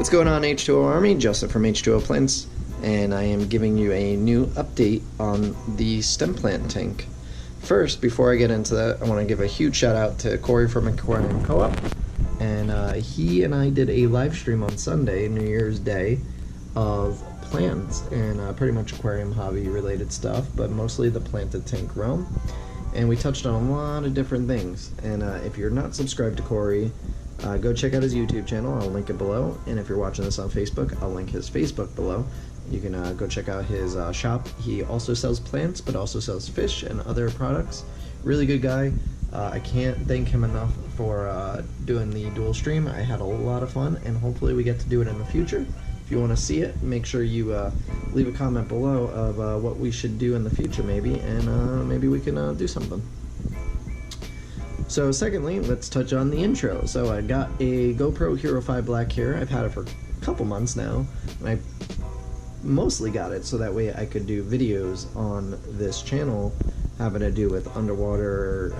What's going on, H2O Army? Joseph from H2O Plants, and I am giving you a new update on the stem plant tank. First, before I get into that, I want to give a huge shout out to Corey from Aquarium Co-op, and he and I did a live stream on Sunday, New Year's Day, of plants and pretty much aquarium hobby related stuff, but mostly the planted tank realm. And we touched on a lot of different things. And if you're not subscribed to Corey, go check out his YouTube channel. I'll link it below. And if you're watching this on Facebook, I'll link his Facebook below. You can go check out his shop. He also sells plants, but also sells fish and other products. Really good guy. I can't thank him enough for doing the dual stream. I had a lot of fun, and hopefully we get to do it in the future. If you want to see it, make sure you leave a comment below of what we should do in the future, maybe, and maybe we can do something. So secondly, let's touch on the intro. So I got a GoPro Hero 5 Black here. I've had it for a couple months now, and I mostly got it so that way I could do videos on this channel having to do with underwater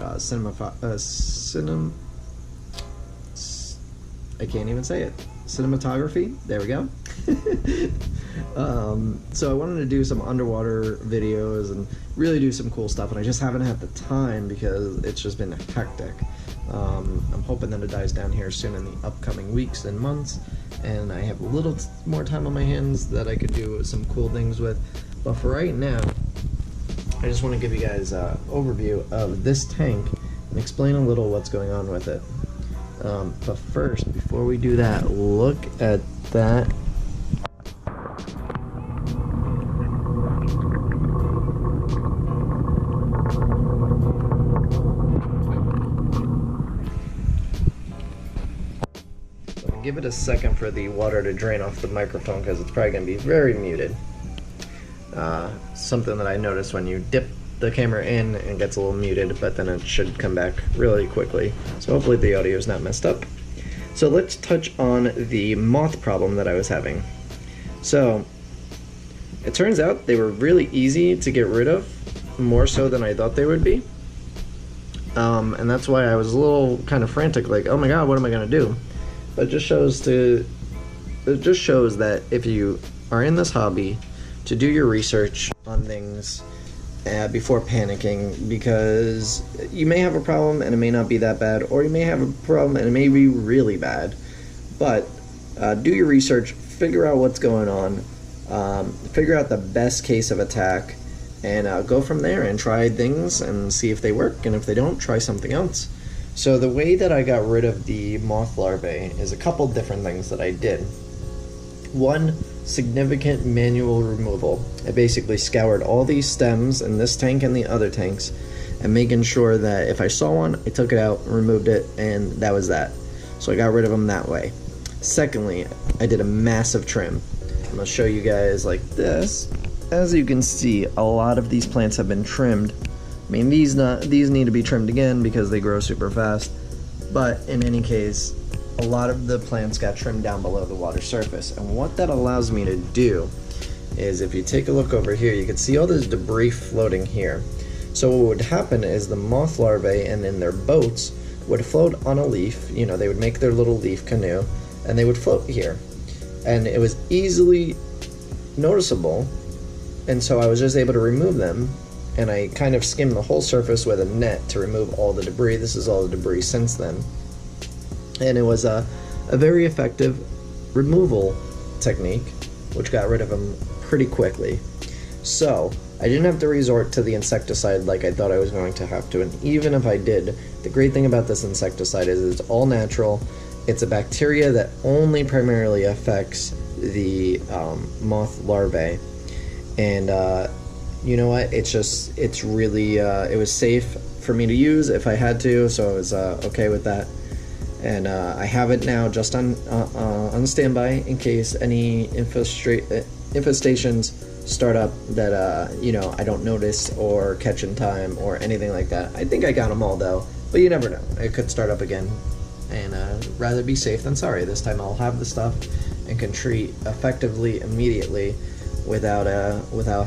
I can't even say it. Cinematography. There we go. So I wanted to do some underwater videos and really do some cool stuff, and I just haven't had the time because it's just been hectic. I'm hoping that it dies down here soon in the upcoming weeks and months, and I have a little more time on my hands that I could do some cool things with. But for right now, I just want to give you guys an overview of this tank and explain a little what's going on with it. But first, before we do that, look at that. Give it a second for the water to drain off the microphone because it's probably going to be very muted. Something that I noticed when you dip the camera in, it gets a little muted, but then it should come back really quickly. So hopefully the audio is not messed up. So let's touch on the moth problem that I was having. So it turns out they were really easy to get rid of, more so than I thought they would be. And that's why I was a little kind of frantic, like, oh my god, what am I going to do? But it just shows that if you are in this hobby, to do your research on things before panicking, because you may have a problem and it may not be that bad, or you may have a problem and it may be really bad. But do your research, figure out what's going on, figure out the best case of attack, and go from there and try things and see if they work, and if they don't, try something else. So the way that I got rid of the moth larvae is a couple different things that I did. One, significant manual removal. I basically scoured all these stems in this tank and the other tanks, and making sure that if I saw one, I took it out, removed it, and that was that. So I got rid of them that way. Secondly, I did a massive trim. I'm going to show you guys like this. As you can see, a lot of these plants have been trimmed. I mean, these need to be trimmed again because they grow super fast, but in any case, a lot of the plants got trimmed down below the water surface. And what that allows me to do is, if you take a look over here, you can see all this debris floating here. So what would happen is the moth larvae and in their boats would float on a leaf. You know, they would make their little leaf canoe and they would float here, and it was easily noticeable. And so I was just able to remove them, and I kind of skimmed the whole surface with a net to remove all the debris. This is all the debris since then. And it was a very effective removal technique, which got rid of them pretty quickly. So I didn't have to resort to the insecticide like I thought I was going to have to, and even if I did, the great thing about this insecticide is it's all natural. It's a bacteria that only primarily affects the moth larvae, and you know what, it's really, it was safe for me to use if I had to, so I was okay with that. And I have it now just on standby in case any infestations start up that you know, I don't notice or catch in time or anything like that. I think I got them all though, but you never know. It could start up again, and rather be safe than sorry. This time I'll have the stuff and can treat effectively immediately without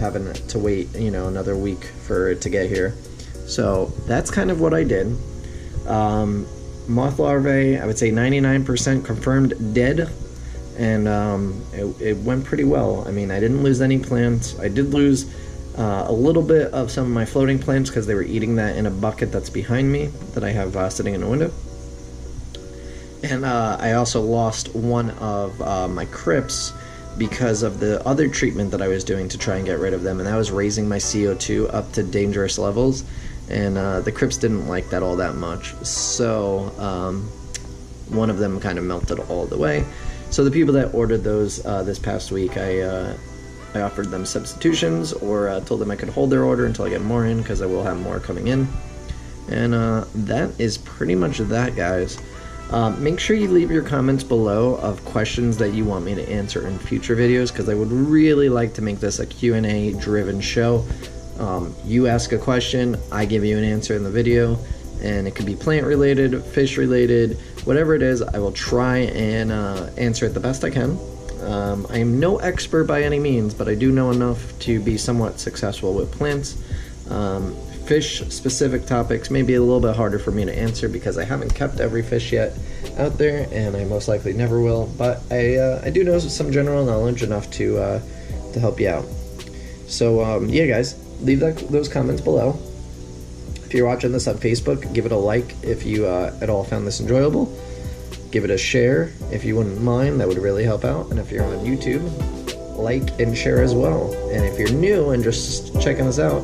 having to wait, you know, another week for it to get here. So that's kind of what I did. Moth larvae, I would say 99% confirmed dead, and it went pretty well. I mean, I didn't lose any plants. I did lose a little bit of some of my floating plants because they were eating that in a bucket that's behind me that I have sitting in the window. And I also lost one of my crypts because of the other treatment that I was doing to try and get rid of them, and that was raising my CO2 up to dangerous levels, and the crypts didn't like that all that much, so one of them kind of melted all the way. So the people that ordered those this past week, I offered them substitutions, or told them I could hold their order until I get more in, because I will have more coming in. And that is pretty much that, guys. Make sure you leave your comments below of questions that you want me to answer in future videos, because I would really like to make this a Q&A driven show. You ask a question, I give you an answer in the video, and it could be plant related, fish related, whatever it is. I will try and answer it the best I can. I am no expert by any means, but I do know enough to be somewhat successful with plants. Fish specific topics may be a little bit harder for me to answer because I haven't kept every fish yet out there, and I most likely never will, but I do know some general knowledge enough to help you out. So yeah, guys, leave those comments below. If you're watching this on Facebook, give it a like if you at all found this enjoyable. Give it a share if you wouldn't mind, that would really help out. And if you're on YouTube, like and share as well. And if you're new and just checking us out,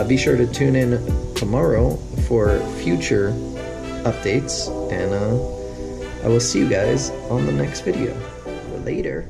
be sure to tune in tomorrow for future updates, and I will see you guys on the next video. Later.